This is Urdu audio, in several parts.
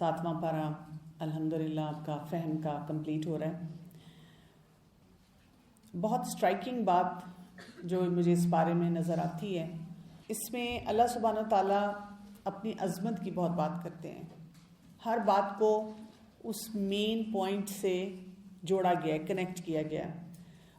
7واں پارہ الحمدللہ آپ کا فہم کا کمپلیٹ ہو رہا ہے. بہت اسٹرائکنگ بات جو مجھے اس بارے میں نظر آتی ہے، اس میں اللہ سبحانہ و تعالیٰ اپنی عظمت کی بہت بات کرتے ہیں. ہر بات کو اس مین پوائنٹ سے جوڑا گیا ہے، کنیکٹ کیا گیا ہے.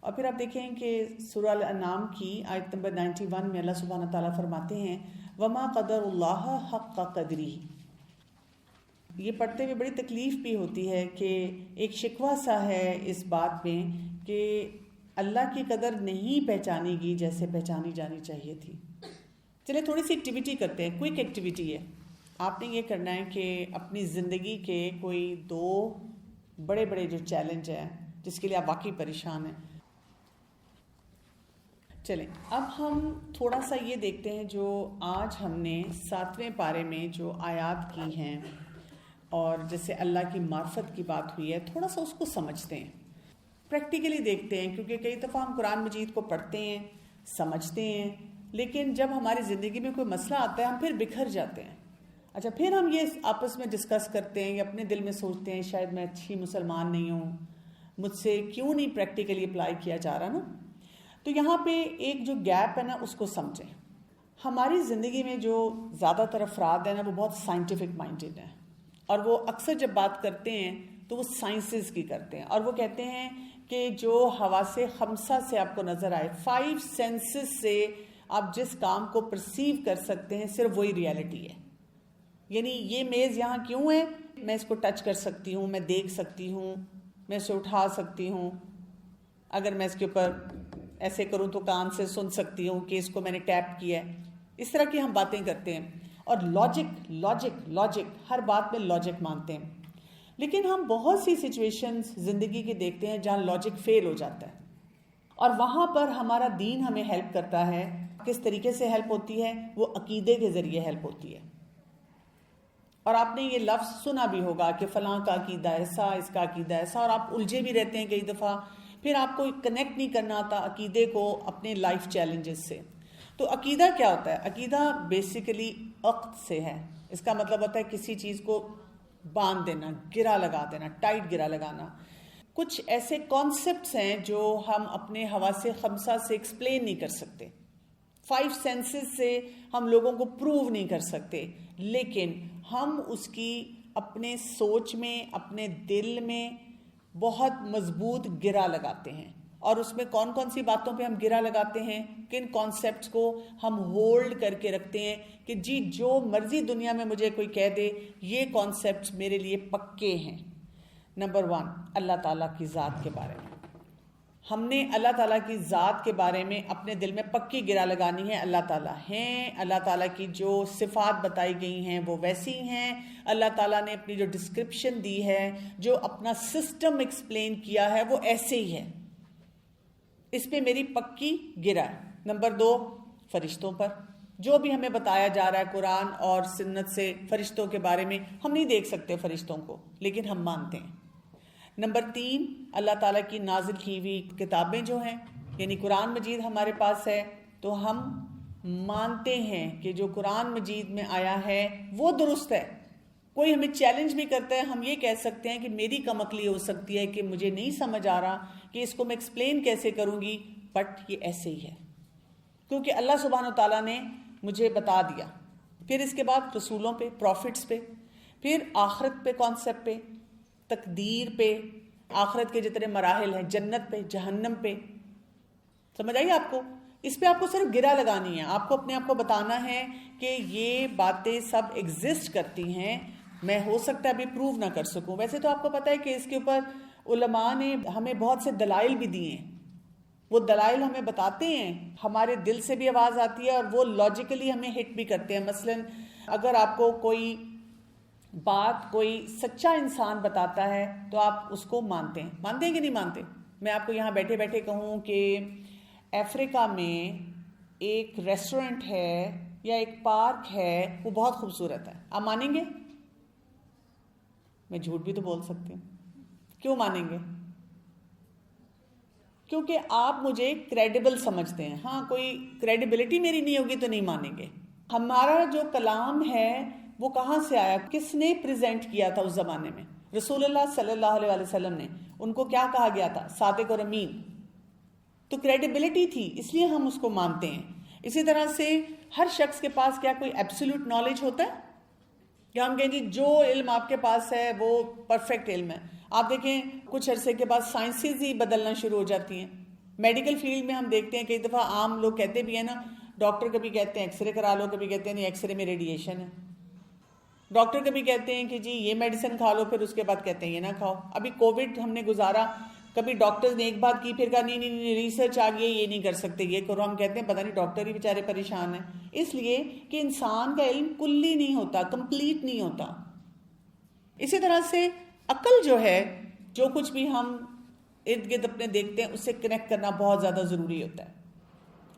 اور پھر آپ دیکھیں کہ سورہ الانعام کی آیت نمبر 91 میں اللہ سبحانہ و تعالیٰ فرماتے ہیں وما قدر اللہ حق قدری. یہ پڑھتے ہوئے بڑی تکلیف بھی ہوتی ہے کہ ایک شکوہ سا ہے اس بات میں کہ اللہ کی قدر نہیں پہچانی گئی جیسے پہچانی جانی چاہیے تھی. چلے تھوڑی سی ایکٹیویٹی کرتے ہیں، کوئک ایکٹیویٹی ہے. آپ نے یہ کرنا ہے کہ اپنی زندگی کے کوئی 2 بڑے بڑے جو چیلنج ہیں جس کے لیے آپ واقعی پریشان ہیں. چلیں اب ہم تھوڑا سا یہ دیکھتے ہیں جو آج ہم نے 7ویں پارے میں جو آیات کی ہیں اور جیسے اللہ کی معرفت کی بات ہوئی ہے، تھوڑا سا اس کو سمجھتے ہیں، پریکٹیکلی دیکھتے ہیں. کیونکہ کئی دفعہ ہم قرآن مجید کو پڑھتے ہیں، سمجھتے ہیں، لیکن جب ہماری زندگی میں کوئی مسئلہ آتا ہے ہم پھر بکھر جاتے ہیں. اچھا پھر ہم یہ آپس میں ڈسکس کرتے ہیں یا اپنے دل میں سوچتے ہیں شاید میں اچھی مسلمان نہیں ہوں، مجھ سے کیوں نہیں پریکٹیکلی اپلائی کیا جا رہا نا. تو یہاں پہ ایک جو گیپ ہے نا اس کو سمجھیں. ہماری زندگی میں جو زیادہ تر افراد ہیں نا وہ بہت سائنٹیفک مائنڈڈ ہیں، اور وہ اکثر جب بات کرتے ہیں تو وہ سائنسز کی کرتے ہیں، اور وہ کہتے ہیں کہ جو حواس خمسہ سے آپ کو نظر آئے، 5 سینسز سے آپ جس کام کو پرسیو کر سکتے ہیں صرف وہی ریالٹی ہے. یعنی یہ میز یہاں کیوں ہے، میں اس کو ٹچ کر سکتی ہوں، میں دیکھ سکتی ہوں، میں اسے اٹھا سکتی ہوں، اگر میں اس کے اوپر ایسے کروں تو کان سے سن سکتی ہوں کہ اس کو میں نے ٹیپ کیا ہے. اس طرح کی ہم باتیں کرتے ہیں، اور لاجک ہر بات میں لاجک مانتے ہیں. لیکن ہم بہت سی سچویشنز زندگی کے دیکھتے ہیں جہاں لاجک فیل ہو جاتا ہے، اور وہاں پر ہمارا دین ہمیں ہیلپ کرتا ہے. کس طریقے سے ہیلپ ہوتی ہے؟ وہ عقیدے کے ذریعے ہیلپ ہوتی ہے. اور آپ نے یہ لفظ سنا بھی ہوگا کہ فلاں کا عقیدہ ایسا، اس کا عقیدہ ایسا، اور آپ الجھے بھی رہتے ہیں کئی دفعہ. پھر آپ کو کنیکٹ نہیں کرنا آتا عقیدے کو اپنے لائف چیلنجز سے. تو عقیدہ کیا ہوتا ہے؟ عقیدہ بیسیکلی عقد سے ہے. اس کا مطلب ہوتا ہے کسی چیز کو باندھ دینا، گرا لگا دینا، ٹائٹ گرا لگانا. کچھ ایسے کانسیپٹس ہیں جو ہم اپنے حواس خمسہ سے ایکسپلین نہیں کر سکتے، 5 سینسز سے ہم لوگوں کو پروو نہیں کر سکتے، لیکن ہم اس کی اپنے سوچ میں، اپنے دل میں بہت مضبوط گرا لگاتے ہیں. اور اس میں کون کون سی باتوں پہ ہم گرا لگاتے ہیں، کن کانسیپٹس کو ہم ہولڈ کر کے رکھتے ہیں کہ جی جو مرضی دنیا میں مجھے کوئی کہہ دے یہ کانسیپٹس میرے لیے پکے ہیں. نمبر 1 اللہ تعالیٰ کی ذات کے بارے میں ہم نے اللہ تعالیٰ کی ذات کے بارے میں اپنے دل میں پکی گرا لگانی ہے. اللہ تعالیٰ ہیں، اللہ تعالیٰ کی جو صفات بتائی گئی ہیں وہ ویسی ہیں، اللہ تعالیٰ نے اپنی جو ڈسکرپشن دی ہے، جو اپنا سسٹم ایکسپلین کیا ہے وہ ایسے ہی ہے. اس پہ میری پکی گرا ہے. نمبر 2 فرشتوں پر جو بھی ہمیں بتایا جا رہا ہے قرآن اور سنت سے فرشتوں کے بارے میں، ہم نہیں دیکھ سکتے فرشتوں کو لیکن ہم مانتے ہیں. نمبر 3 اللہ تعالیٰ کی نازل کی ہوئی کتابیں جو ہیں، یعنی قرآن مجید ہمارے پاس ہے تو ہم مانتے ہیں کہ جو قرآن مجید میں آیا ہے وہ درست ہے. کوئی ہمیں چیلنج بھی کرتا ہے، ہم یہ کہہ سکتے ہیں کہ میری کم عقلی ہو سکتی ہے کہ مجھے نہیں سمجھ آ رہا کہ اس کو میں ایکسپلین کیسے کروں گی، بٹ یہ ایسے ہی ہے کیونکہ اللہ سبحانہ و تعالیٰ نے مجھے بتا دیا. پھر اس کے بعد رسولوں پہ، پروفٹس پہ، پھر آخرت پہ، کانسیپٹ پہ، تقدیر پہ، آخرت کے جتنے مراحل ہیں، جنت پہ، جہنم پہ. سمجھ آئی آپ کو؟ اس پہ آپ کو صرف گرا لگانی ہے. آپ کو اپنے آپ کو بتانا ہے کہ یہ باتیں سب ایگزسٹ کرتی ہیں. میں ہو سکتا ہے ابھی پروو نہ کر سکوں. ویسے تو آپ کو پتہ ہے کہ اس کے اوپر علماء نے ہمیں بہت سے دلائل بھی دیے ہیں. وہ دلائل ہمیں بتاتے ہیں، ہمارے دل سے بھی آواز آتی ہے اور وہ لاجیکلی ہمیں ہٹ بھی کرتے ہیں. مثلا اگر آپ کو کوئی بات کوئی سچا انسان بتاتا ہے تو آپ اس کو مانتے ہیں کہ نہیں مانتے؟ میں آپ کو یہاں بیٹھے بیٹھے کہوں کہ افریقہ میں ایک ریسٹورنٹ ہے یا ایک پارک ہے، وہ بہت خوبصورت ہے، آپ مانیں گے؟ میں جھوٹ بھی تو بول سکتی ہوں. کیوں مانیں گے؟ کیونکہ آپ مجھے کریڈیبل سمجھتے ہیں. ہاں کوئی کریڈیبلٹی میری نہیں ہوگی تو نہیں مانیں گے. ہمارا جو کلام ہے وہ کہاں سے آیا, کس نے پریزنٹ کیا تھا اس زمانے میں؟ رسول اللہ صلی اللہ علیہ وسلم نے. ان کو کیا کہا گیا تھا؟ صادق اور امین. تو کریڈیبلٹی تھی, اس لیے ہم اس کو مانتے ہیں. اسی طرح سے ہر شخص کے پاس کیا کوئی ایبسولوٹ نالج ہوتا ہے کہ ہم کہیں جی جو علم آپ کے پاس ہے وہ پرفیکٹ علم ہے؟ آپ دیکھیں کچھ عرصے کے بعد سائنسز ہی بدلنا شروع ہو جاتی ہیں. میڈیکل فیلڈ میں ہم دیکھتے ہیں کئی دفعہ عام لوگ کہتے بھی ہیں نا, ڈاکٹر کبھی کہتے ہیں ایکس رے کرا لو, کبھی کہتے ہیں نہیں ایکس رے میں ریڈیشن ہے. ڈاکٹر کبھی کہتے ہیں کہ جی یہ میڈیسن کھا لو, پھر اس کے بعد کہتے ہیں یہ نہ کھاؤ. ابھی کووڈ ہم نے گزارا, کبھی ڈاکٹرز نے ایک بات کی پھر کہا نہیں نہیں ریسرچ آ گئی ہے, یہ نہیں کر سکتے, یہ کرو. ہم کہتے ہیں پتہ نہیں ڈاکٹر ہی بیچارے پریشان ہیں, اس لیے کہ انسان کا علم کلی نہیں ہوتا, کمپلیٹ نہیں ہوتا. اسی طرح سے عقل جو ہے, جو کچھ بھی ہم ارد گرد اپنے دیکھتے ہیں اس سے کنیکٹ کرنا بہت زیادہ ضروری ہوتا ہے.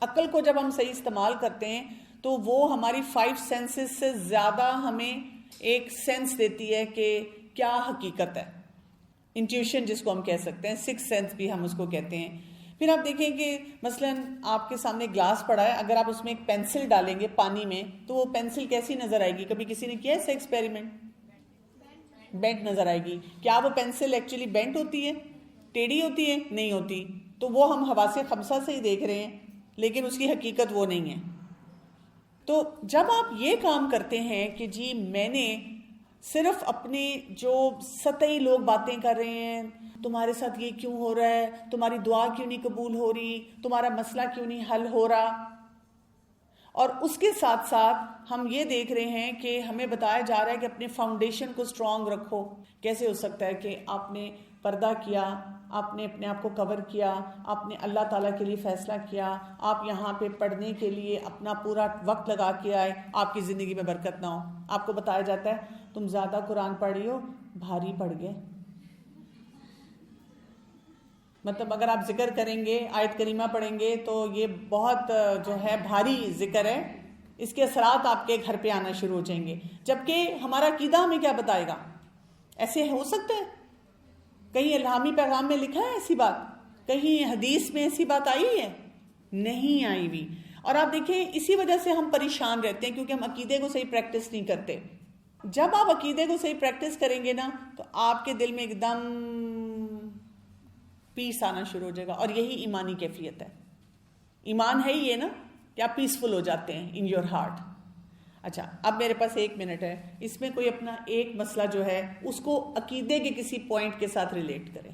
عقل کو جب ہم صحیح استعمال کرتے ہیں تو وہ ہماری 5 سینسز سے زیادہ ہمیں ایک سینس دیتی ہے کہ کیا حقیقت ہے. انٹیوشن جس کو ہم کہہ سکتے ہیں, 6 سینس بھی ہم اس کو کہتے ہیں. پھر آپ دیکھیں کہ مثلا آپ کے سامنے گلاس پڑا ہے, اگر آپ اس میں ایک پینسل ڈالیں گے پانی میں تو وہ پینسل کیسی نظر آئے گی؟ کبھی کسی نے کیا ایسا ایکسپیریمنٹ؟ بینٹ نظر آئے گی. کیا وہ پینسل ایکچولی بینٹ ہوتی ہے, ٹیڑھی ہوتی ہے؟ نہیں ہوتی. تو وہ ہم حواس خمسہ سے ہی دیکھ رہے ہیں, لیکن اس کی حقیقت وہ نہیں ہے. تو جب آپ یہ کام کرتے ہیں کہ جی میں نے صرف اپنے جو سطحی لوگ باتیں کر رہے ہیں, تمہارے ساتھ یہ کیوں ہو رہا ہے, تمہاری دعا کیوں نہیں قبول ہو رہی, تمہارا مسئلہ کیوں نہیں حل ہو رہا, اور اس کے ساتھ ساتھ ہم یہ دیکھ رہے ہیں کہ ہمیں بتایا جا رہا ہے کہ اپنے فاؤنڈیشن کو سٹرونگ رکھو. کیسے ہو سکتا ہے کہ آپ نے پردہ کیا, آپ نے اپنے آپ کو کور کیا, آپ نے اللہ تعالیٰ کے لیے فیصلہ کیا, آپ یہاں پہ پڑھنے کے لیے اپنا پورا وقت لگا کے آئے, آپ کی زندگی میں برکت نہ ہو. آپ کو بتایا جاتا ہے تم زیادہ قرآن پڑھ رہی ہو, بھاری پڑ گئے. مطلب اگر آپ ذکر کریں گے, آیت کریمہ پڑھیں گے تو یہ بہت جو ہے بھاری ذکر ہے, اس کے اثرات آپ کے گھر پہ آنا شروع ہو جائیں گے. جبکہ ہمارا عقیدہ ہمیں کیا بتائے گا؟ ایسے ہو سکتا ہے؟ کہیں الہامی پیغام میں لکھا ہے ایسی بات؟ کہیں حدیث میں ایسی بات آئی ہے؟ نہیں آئی بھی. اور آپ دیکھیں اسی وجہ سے ہم پریشان رہتے ہیں, کیونکہ ہم عقیدے کو صحیح پریکٹس نہیں کرتے. جب آپ عقیدے کو صحیح پریکٹس کریں گے نا تو آپ کے دل میں ایک دم پیس آنا شروع ہو جائے گا, اور یہی ایمانی کیفیت ہے. ایمان ہے ہی یہ نا کہ آپ پیسفل ہو جاتے ہیں ان یور ہارٹ. اچھا, اب میرے پاس 1 منٹ ہے, اس میں کوئی اپنا ایک مسئلہ جو ہے اس کو عقیدے کے کسی پوائنٹ کے ساتھ ریلیٹ کرے.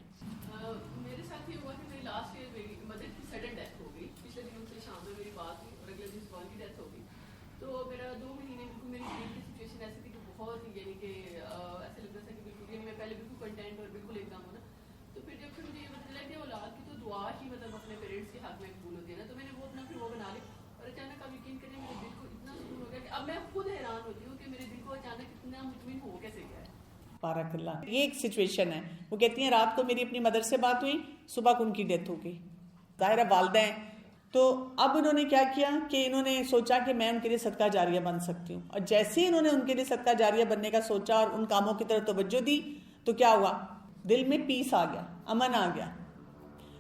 میرے ساتھ یہ ہوا کہ میری لاسٹ ایئر میری مدر کی سڈن ڈیتھ ہو گئی. پچھلے دنوں سے شام میں میری بات ہوئی اور اگلے دن صبح کی ڈیتھ ہو گئی. تو میرا 2 مہینے بالکل میری دل کی سچویشن ایسی تھی کہ بہت یعنی کہ ایسے لگتا تھا کہ بالکل یعنی میں پہلے بالکل کنٹینٹ اور بالکل ایک دم ہونا. تو پھر جب مجھے یہ پتہ چلا کہ اولاد کی تو دعا ہی مطلب اپنے پیرنٹس کے حق میں قبول ہوتی ہے نا, تو میں نے وہ اپنا پھر وہ بنا لی. اور اچانک آپ یقین کریں میرے دل کو اتنا سکون ہو گیا کہ اب میں خود حیران ہوتی ہوں کہ میرے دل کو اچانک اتنا مطمئن ہو کیسے گیا ہے. بارک اللہ. یہ ایک سچویشن ہے. وہ کہتی ہیں رات کو میری اپنی مدر سے بات ہوئی, صبح کو ان کی ڈیتھ ہو گئی. ظاہرہ والدہ ہیں, تو اب انہوں نے کیا کیا کہ انہوں نے سوچا کہ میں ان کے لیے صدقہ جاریہ بن سکتی ہوں. اور جیسے ہی انہوں نے ان کے لیے صدقہ جاریہ بننے کا سوچا اور ان کاموں کی طرف توجہ دی تو کیا ہوا؟ دل میں پیس آ گیا, امن آ گیا.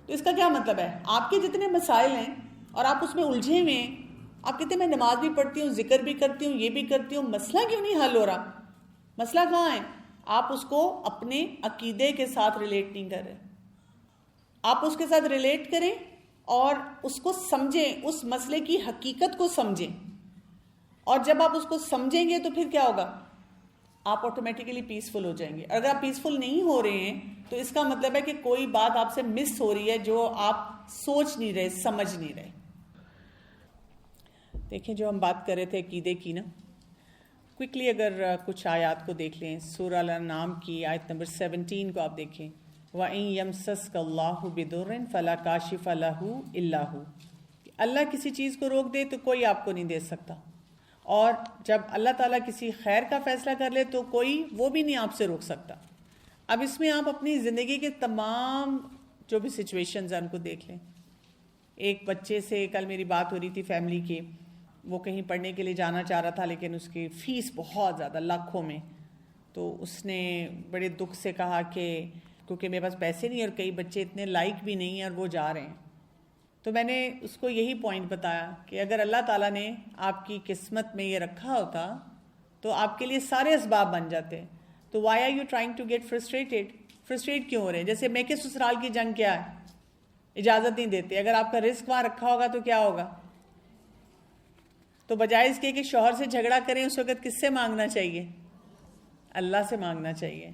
تو اس کا کیا مطلب ہے؟ آپ کے جتنے مسائل ہیں اور آپ اس میں الجھے ہوئے ہیں, آپ کہتے ہیں میں نماز بھی پڑھتی ہوں, ذکر بھی کرتی ہوں, یہ بھی کرتی ہوں, مسئلہ کیوں نہیں حل ہو رہا؟ مسئلہ کہاں ہے؟ آپ اس کو اپنے عقیدے کے ساتھ ریلیٹ نہیں کر رہے. آپ اس کے ساتھ ریلیٹ کریں اور اس کو سمجھیں, اس مسئلے کی حقیقت کو سمجھیں. اور جب آپ اس کو سمجھیں گے تو پھر کیا ہوگا؟ آپ آٹومیٹیکلی پیسفل ہو جائیں گے. اگر آپ پیسفل نہیں ہو رہے ہیں تو اس کا مطلب ہے کہ کوئی بات آپ سے مس ہو رہی ہے جو آپ سوچ نہیں رہے, سمجھ نہیں رہے. دیکھیں جو ہم بات کر رہے تھے عقیدے کی نا, کوئکلی اگر کچھ آیات کو دیکھ لیں. سورہ الانعام کی آیت نمبر 17 کو آپ دیکھیں, وَإِن يَمْسَسْكَ اللَّهُ بِضُرٍّ فَلَا كَاشِفَ لَهُ إِلَّا هُوَ. اللہ کسی چیز کو روک دے تو کوئی آپ کو نہیں دے سکتا, اور جب اللہ تعالیٰ کسی خیر کا فیصلہ کر لے تو کوئی وہ بھی نہیں آپ سے روک سکتا. اب اس میں آپ اپنی زندگی کے تمام جو بھی سچویشنز ہیں ان کو دیکھ لیں. ایک بچے سے کل میری بات ہو رہی تھی فیملی کی, وہ کہیں پڑھنے کے لیے جانا چاہ رہا تھا لیکن اس کی فیس بہت زیادہ, لاکھوں میں. تو اس نے بڑے دکھ سے کہا کہ کیونکہ میرے پاس پیسے نہیں اور کئی بچے اتنے لائق بھی نہیں ہیں اور وہ جا رہے ہیں. تو میں نے اس کو یہی پوائنٹ بتایا کہ اگر اللہ تعالیٰ نے آپ کی قسمت میں یہ رکھا ہوتا تو آپ کے لیے سارے اسباب بن جاتے ہیں. تو why are you trying to get frustrated? Frustrate کیوں ہو رہے ہیں؟ جیسے میں کہ سسرال کی جنگ کیا ہے؟ اجازت نہیں دیتے. اگر آپ کا رزق وہاں رکھا ہوگا تو کیا ہوگا؟ تو بجائے اس کے کہ شوہر سے جھگڑا کریں اس وقت کس سے مانگنا چاہیے؟ اللہ سے مانگنا چاہیے.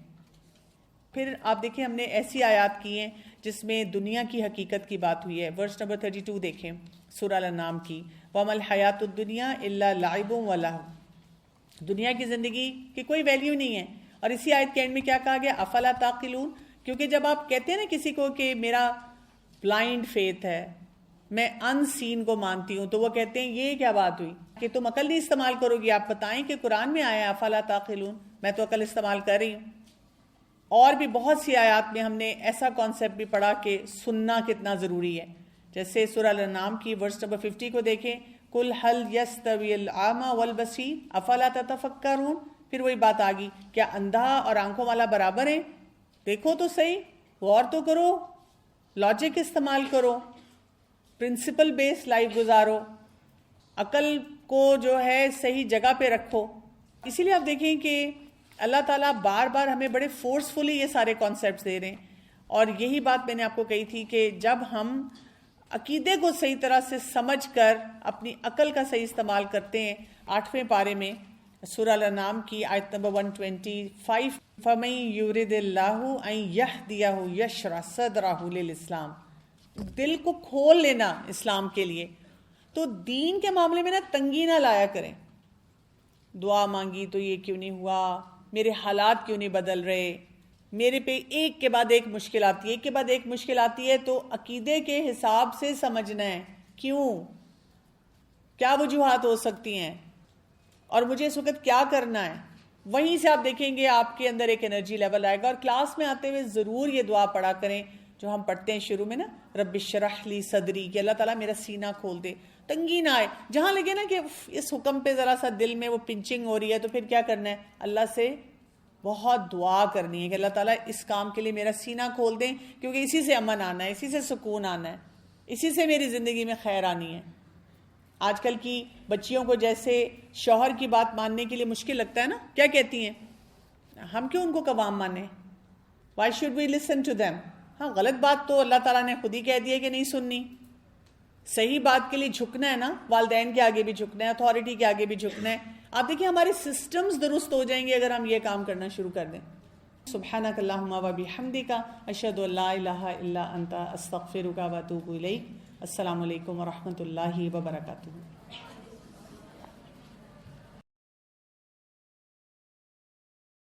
پھر آپ دیکھیں ہم نے ایسی آیات کی ہیں جس میں دنیا کی حقیقت کی بات ہوئی ہے. ورس نمبر 32 دیکھیں سورہ الانعام کی. وَمَا الْحَيَاةُ الدُّنْيَا إِلَّا لَعِبٌ وَلَهْوٌ. دنیا کی زندگی کی کوئی ویلیو نہیں ہے. اور اسی آیت کے اینڈ میں کیا کہا گیا؟ افلا تعقلون. کیونکہ جب آپ کہتے ہیں نا کسی کو کہ میرا بلائنڈ فیتھ ہے, میں ان سین کو مانتی ہوں, تو وہ کہتے ہیں یہ کیا بات ہوئی کہ تم عقل نہیں استعمال کرو گی. آپ بتائیں کہ قرآن میں آیا افلا تعقلون, میں تو عقل استعمال کر رہی ہوں. اور بھی بہت سی آیات میں ہم نے ایسا کانسیپٹ بھی پڑھا کہ سننا کتنا ضروری ہے. جیسے سورہ الانعام کی ورس نمبر 50 کو دیکھیں, قُلْ هَلْ يَسْتَوِي الْأَعْمَى وَالْبَصِيرُ أَفَلَا تَتَفَكَّرُونَ. پھر وہی بات آ گئی, کیا اندھا اور آنکھوں والا برابر ہیں؟ دیکھو تو صحیح, غور تو کرو, لاجک استعمال کرو, پرنسپل بیس لائف گزارو, عقل کو جو ہے صحیح جگہ پہ رکھو. اسی لیے آپ دیکھیں کہ اللہ تعالیٰ بار بار ہمیں بڑے فورسفلی یہ سارے کانسیپٹس دے رہے ہیں. اور یہی بات میں نے آپ کو کہی تھی کہ جب ہم عقیدے کو صحیح طرح سے سمجھ کر اپنی عقل کا صحیح استعمال کرتے ہیں, 8ویں پارے میں سورہ الانعام کی آیت نمبر 125, فَمَن يُرِدِ اللَّهُ أَن يَهْدِيَهُ يَشْرَحْ صَدْرَهُ لِلْإِسْلَامِ. دل کو کھول لینا اسلام کے لیے. تو دین کے معاملے میں نا تنگی نہ لایا کریں. دعا مانگی تو یہ کیوں نہیں ہوا, میرے حالات کیوں نہیں بدل رہے, میرے پہ ایک کے بعد ایک مشکل آتی ہے, ایک کے بعد ایک مشکل آتی ہے. تو عقیدے کے حساب سے سمجھنا ہے کیوں, کیا وجوہات ہو سکتی ہیں, اور مجھے اس وقت کیا کرنا ہے. وہیں سے آپ دیکھیں گے آپ کے اندر ایک انرجی لیول آئے گا. اور کلاس میں آتے ہوئے ضرور یہ دعا پڑھا کریں جو ہم پڑھتے ہیں شروع میں نا, رب اشرح لی صدری, کہ اللہ تعالیٰ میرا سینہ کھول دے, تنگی نہ آئے. جہاں لگے نا کہ اس حکم پہ ذرا سا دل میں وہ پنچنگ ہو رہی ہے, تو پھر کیا کرنا ہے, اللہ سے بہت دعا کرنی ہے کہ اللہ تعالیٰ اس کام کے لیے میرا سینہ کھول دیں, کیونکہ اسی سے امن آنا ہے, اسی سے سکون آنا ہے, اسی سے میری زندگی میں خیر آنی ہے. آج کل کی بچیوں کو جیسے شوہر کی بات ماننے کے لیے مشکل لگتا ہے نا, کیا کہتی ہیں, ہم کیوں ان کو قوام مانیں, why should we listen to them. ہاں غلط بات تو اللہ تعالیٰ نے خود ہی کہہ دی ہے کہ نہیں سننی. صحیح بات کے لیے جھکنا ہے نا, والدین کے آگے بھی جھکنا ہے, اتھارٹی کے آگے بھی جھکنا ہے. آپ دیکھیں ہمارے سسٹمز درست ہو جائیں گے اگر ہم یہ کام کرنا شروع کر دیں. سبحانک اللہم و بحمدک, اشہد ان لا الہ الا انت, استغفرک و اتوب الیک. السلام علیکم و رحمۃ اللہ وبرکاتہ.